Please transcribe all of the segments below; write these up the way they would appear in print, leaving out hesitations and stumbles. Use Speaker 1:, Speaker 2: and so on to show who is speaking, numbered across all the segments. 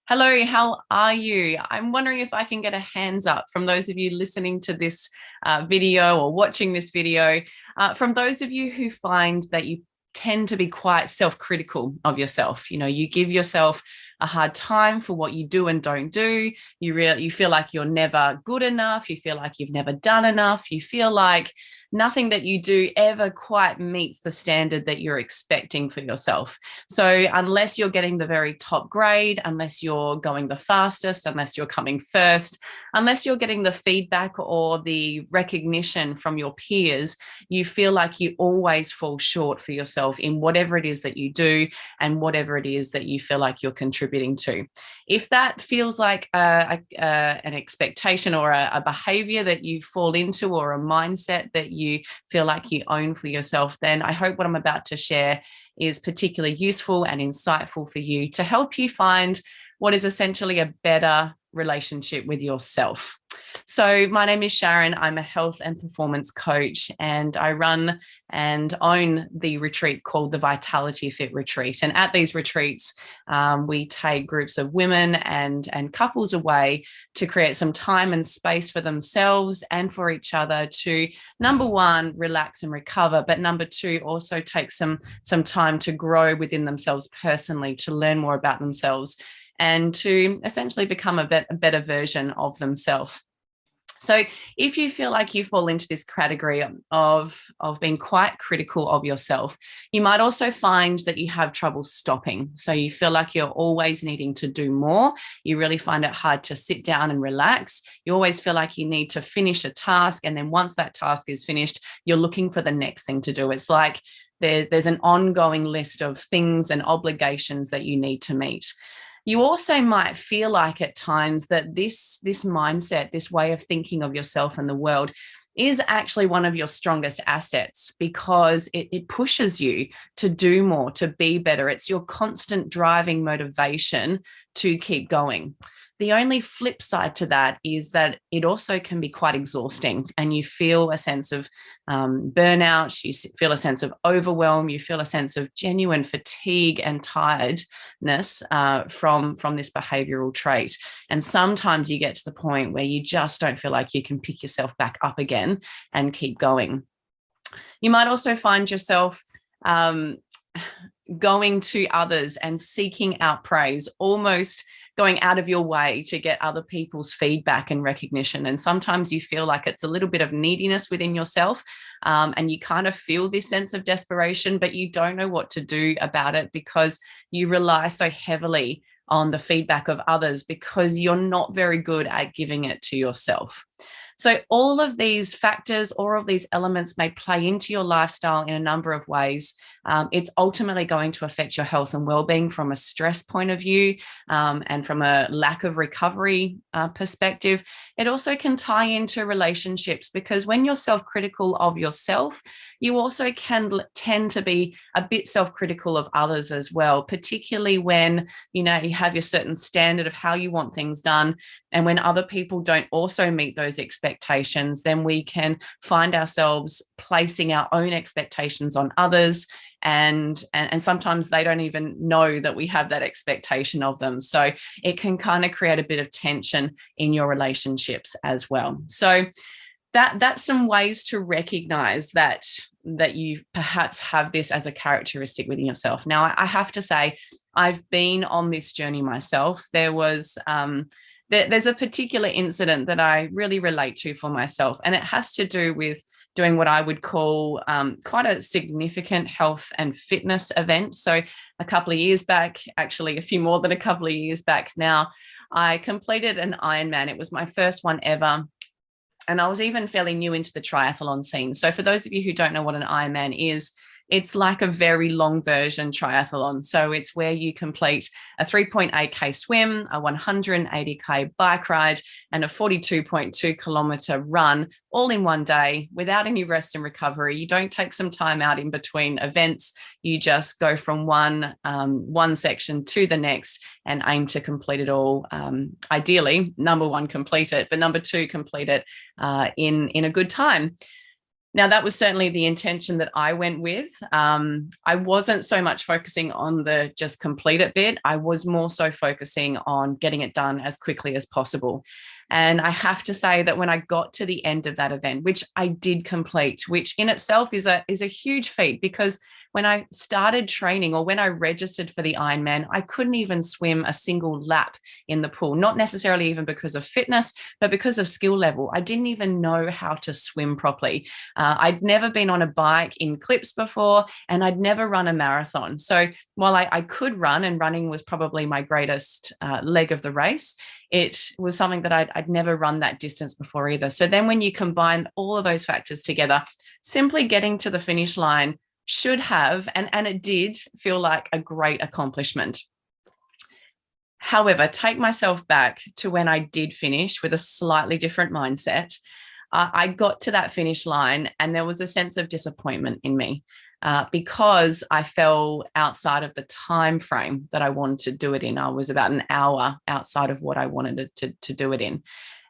Speaker 1: Hello, how are you? I'm wondering if I can get a hands up from those of you listening to this video or watching this video, from those of you who find that you tend to be quite self-critical of yourself. You know, you give yourself a hard time for what you do and don't do. You feel like you're never good enough. You feel like you've never done enough. You feel like nothing that you do ever quite meets the standard that you're expecting for yourself. So unless you're getting the very top grade, unless you're going the fastest, unless you're coming first, unless you're getting the feedback or the recognition from your peers, you feel like you always fall short for yourself in whatever it is that you do and whatever it is that you feel like you're contributing to. If that feels like an expectation or a behavior that you fall into, or a mindset that you feel like you own for yourself, then I hope what I'm about to share is particularly useful and insightful for you to help you find what is essentially a better relationship with yourself. So my name is Sharon. I'm a health and performance coach, and I run and own the retreat called the Vitality Fit Retreat. And at these retreats, we take groups of women and couples away to create some time and space for themselves and for each other to, number one, relax and recover, but number two, also take some time to grow within themselves personally, to learn more about themselves and to essentially become a better version of themselves. So if you feel like you fall into this category of being quite critical of yourself, you might also find that you have trouble stopping. So you feel like you're always needing to do more. You really find it hard to sit down and relax. You always feel like you need to finish a task. And then once that task is finished, you're looking for the next thing to do. It's like there's an ongoing list of things and obligations that you need to meet. You also might feel like at times that this mindset, this way of thinking of yourself and the world, is actually one of your strongest assets, because it pushes you to do more, to be better. It's your constant driving motivation to keep going. The only flip side to that is that it also can be quite exhausting, and you feel a sense of burnout, you feel a sense of overwhelm, you feel a sense of genuine fatigue and tiredness from this behavioral trait. And sometimes you get to the point where you just don't feel like you can pick yourself back up again and keep going. You might also find yourself going to others and seeking out praise, almost going out of your way to get other people's feedback and recognition. And sometimes you feel like it's a little bit of neediness within yourself, and you kind of feel this sense of desperation, but you don't know what to do about it because you rely so heavily on the feedback of others because you're not very good at giving it to yourself. So all of these factors, all of these elements may play into your lifestyle in a number of ways. It's ultimately going to affect your health and well-being from a stress point of view, and from a lack of recovery perspective. It also can tie into relationships, because when you're self-critical of yourself, you also can tend to be a bit self-critical of others as well, particularly when you have your certain standard of how you want things done. And when other people don't also meet those expectations, then we can find ourselves placing our own expectations on others. And sometimes they don't even know that we have that expectation of them. So it can kind of create a bit of tension in your relationships as well. So that's some ways to recognize that you perhaps have this as a characteristic within yourself. Now, I have to say, I've been on this journey myself. There's a particular incident that I really relate to for myself, and it has to do with doing what I would call quite a significant health and fitness event. So a couple of years back, actually a few more than a couple of years back now, I completed an Ironman. It was my first one ever. And I was even fairly new into the triathlon scene. So for those of you who don't know what an Ironman is, it's like a very long version triathlon. So it's where you complete a 3.8K swim, a 180K bike ride, and a 42.2 kilometer run all in one day without any rest and recovery. You don't take some time out in between events. You just go from one section to the next and aim to complete it all. Ideally, number one, complete it, but number two, complete it in a good time. Now, that was certainly the intention that I went with. I wasn't so much focusing on the just complete it bit. I was more so focusing on getting it done as quickly as possible. And I have to say that when I got to the end of that event, which I did complete, which in itself is a huge feat, because when I started training, or when I registered for the Ironman, I couldn't even swim a single lap in the pool, not necessarily even because of fitness, but because of skill level. I didn't even know how to swim properly. I'd never been on a bike in clips before, and I'd never run a marathon. So while I could run, and running was probably my greatest leg of the race, it was something that I'd never run that distance before either. So then when you combine all of those factors together, simply getting to the finish line should have, and it did, feel like a great accomplishment. However, take myself back to when I did finish with a slightly different mindset. I got to that finish line and there was a sense of disappointment in me, because I fell outside of the time frame that I wanted to do it in. I was about an hour outside of what I wanted to do it in.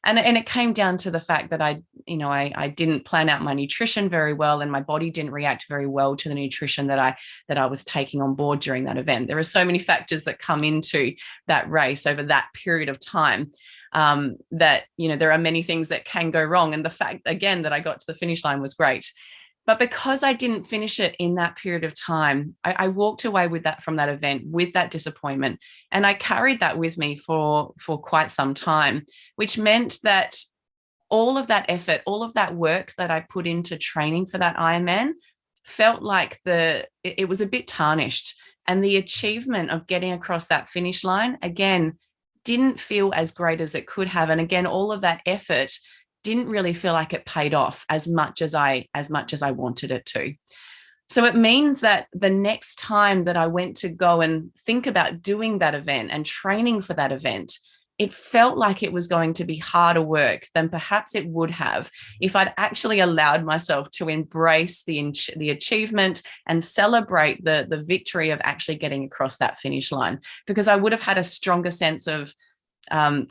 Speaker 1: And it came down to the fact that I didn't plan out my nutrition very well, and my body didn't react very well to the nutrition that I was taking on board during that event. There are so many factors that come into that race over that period of time, that there are many things that can go wrong. And the fact, again, that I got to the finish line was great. But because I didn't finish it in that period of time, I walked away with that, from that event, with that disappointment. And I carried that with me for quite some time, which meant that all of that effort, all of that work that I put into training for that Ironman felt like it was a bit tarnished. And the achievement of getting across that finish line, again, didn't feel as great as it could have. And again, all of that effort didn't really feel like it paid off as much as I wanted it to. So it means that the next time that I went to go and think about doing that event and training for that event, it felt like it was going to be harder work than perhaps it would have if I'd actually allowed myself to embrace the achievement and celebrate the victory of actually getting across that finish line, because I would have had a stronger sense of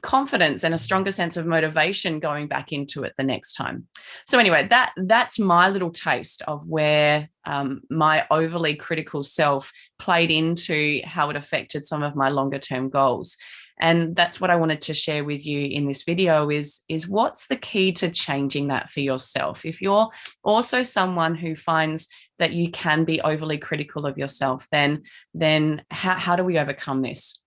Speaker 1: confidence and a stronger sense of motivation going back into it the next time. So anyway, that's my little taste of where my overly critical self played into how it affected some of my longer term goals. And that's what I wanted to share with you in this video is what's the key to changing that for yourself? If you're also someone who finds that you can be overly critical of yourself, then how do we overcome this?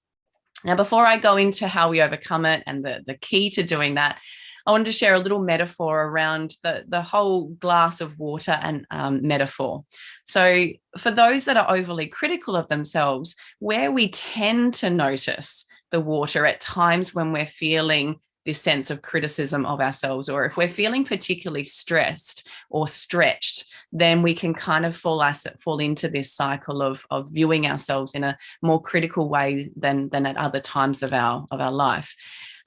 Speaker 1: Now, before I go into how we overcome it and the key to doing that, I wanted to share a little metaphor around the whole glass of water and metaphor. So for those that are overly critical of themselves, where we tend to notice the water at times when we're feeling this sense of criticism of ourselves, or if we're feeling particularly stressed or stretched, then we can kind of fall into this cycle of viewing ourselves in a more critical way than at other times of our life.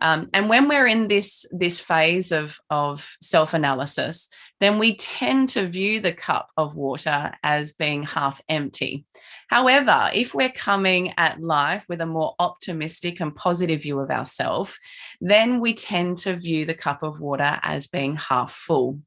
Speaker 1: And when we're in this phase of self-analysis, then we tend to view the cup of water as being half empty. However, if we're coming at life with a more optimistic and positive view of ourselves, then we tend to view the cup of water as being half full.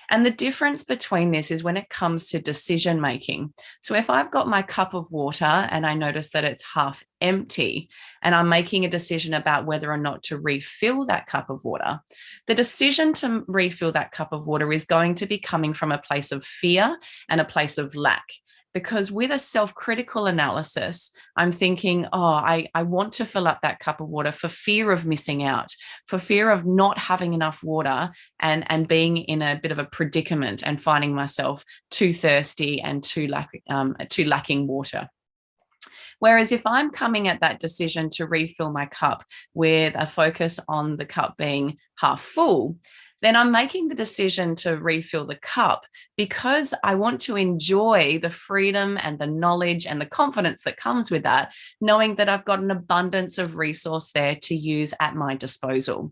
Speaker 1: And the difference between this is when it comes to decision making. So if I've got my cup of water and I notice that it's half empty and I'm making a decision about whether or not to refill that cup of water, the decision to refill that cup of water is going to be coming from a place of fear and a place of lack. Because with a self-critical analysis, I'm thinking, I want to fill up that cup of water for fear of missing out, for fear of not having enough water and being in a bit of a predicament and finding myself too thirsty and too lacking water. Whereas if I'm coming at that decision to refill my cup with a focus on the cup being half full, then I'm making the decision to refill the cup because I want to enjoy the freedom and the knowledge and the confidence that comes with that, knowing that I've got an abundance of resource there to use at my disposal.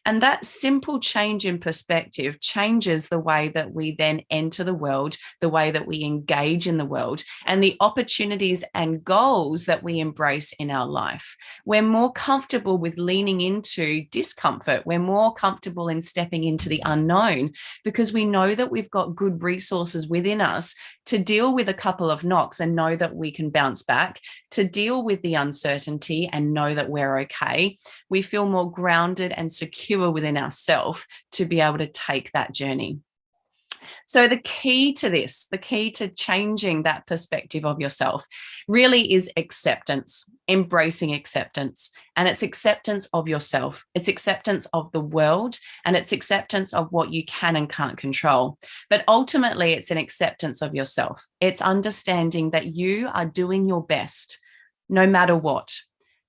Speaker 1: And that simple change in perspective changes the way that we then enter the world, the way that we engage in the world, and the opportunities and goals that we embrace in our life. We're more comfortable with leaning into discomfort. We're more comfortable in stepping into the unknown because we know that we've got good resources within us to deal with a couple of knocks and know that we can bounce back, to deal with the uncertainty and know that we're okay. We feel more grounded and secure within ourselves to be able to take that journey. So the key to this, the key to changing that perspective of yourself really is acceptance, embracing acceptance. And it's acceptance of yourself. It's acceptance of the world, and it's acceptance of what you can and can't control. But ultimately, it's an acceptance of yourself. It's understanding that you are doing your best no matter what.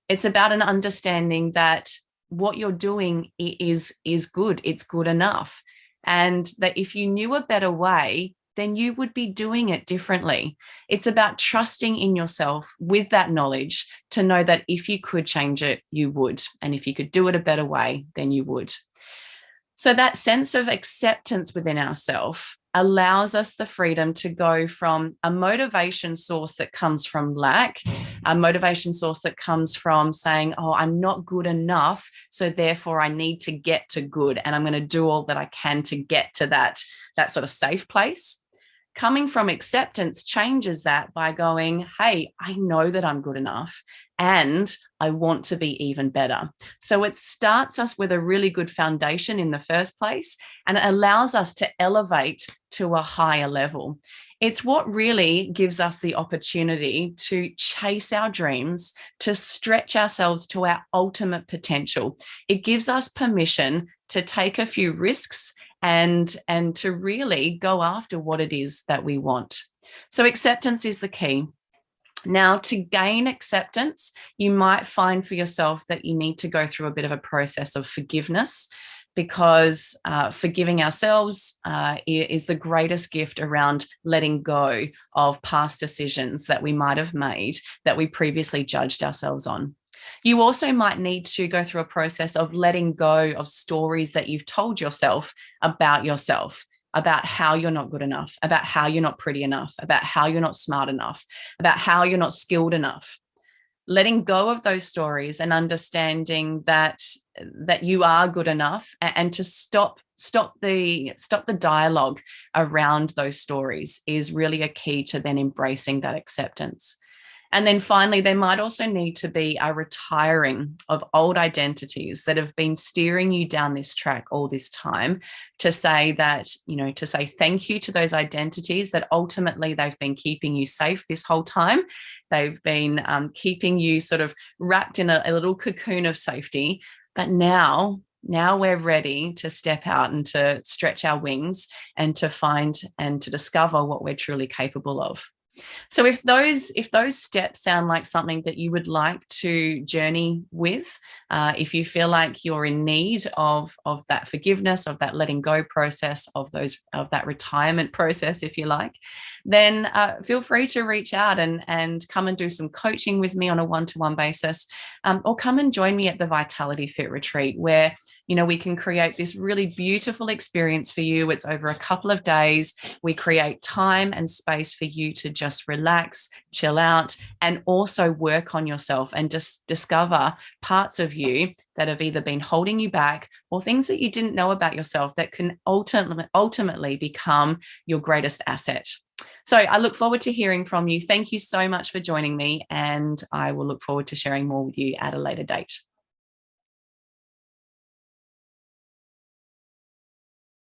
Speaker 1: It's about an understanding that what you're doing is good. It's good enough. And that if you knew a better way, then you would be doing it differently. It's about trusting in yourself with that knowledge to know that if you could change it, you would. And if you could do it a better way, then you would. So that sense of acceptance within ourselves allows us the freedom to go from a motivation source that comes from lack, a motivation source that comes from saying, oh, I'm not good enough, so therefore I need to get to good, and I'm going to do all that I can to get to that sort of safe place. Coming from acceptance changes that by going, hey, I know that I'm good enough and I want to be even better. So it starts us with a really good foundation in the first place, and it allows us to elevate to a higher level. It's what really gives us the opportunity to chase our dreams, to stretch ourselves to our ultimate potential. It gives us permission to take a few risks and to really go after what it is that we want. So acceptance is the key. Now, to gain acceptance, you might find for yourself that you need to go through a bit of a process of forgiveness, because forgiving ourselves is the greatest gift around letting go of past decisions that we might have made that we previously judged ourselves on. You also might need to go through a process of letting go of stories that you've told yourself, about how you're not good enough, about how you're not pretty enough, about how you're not smart enough, about how you're not skilled enough. Letting go of those stories and understanding that you are good enough, and to stop the dialogue around those stories is really a key to then embracing that acceptance. And then finally, there might also need to be a retiring of old identities that have been steering you down this track all this time, to say that, to say thank you to those identities that ultimately they've been keeping you safe this whole time. They've been keeping you sort of wrapped in a little cocoon of safety. But now we're ready to step out and to stretch our wings and to find and to discover what we're truly capable of. So if those steps sound like something that you would like to journey with, if you feel like you're in need of that forgiveness, of that letting go process, of that retirement process, if you like, then feel free to reach out and come and do some coaching with me on a one-to-one basis, or come and join me at the Vitality Fit Retreat, where we can create this really beautiful experience for you. It's over a couple of days. We create time and space for you to just relax, chill out, and also work on yourself and just discover parts of you that have either been holding you back or things that you didn't know about yourself that can ultimately become your greatest asset. So I look forward to hearing from you. Thank you so much for joining me, and I will look forward to sharing more with you at a later date.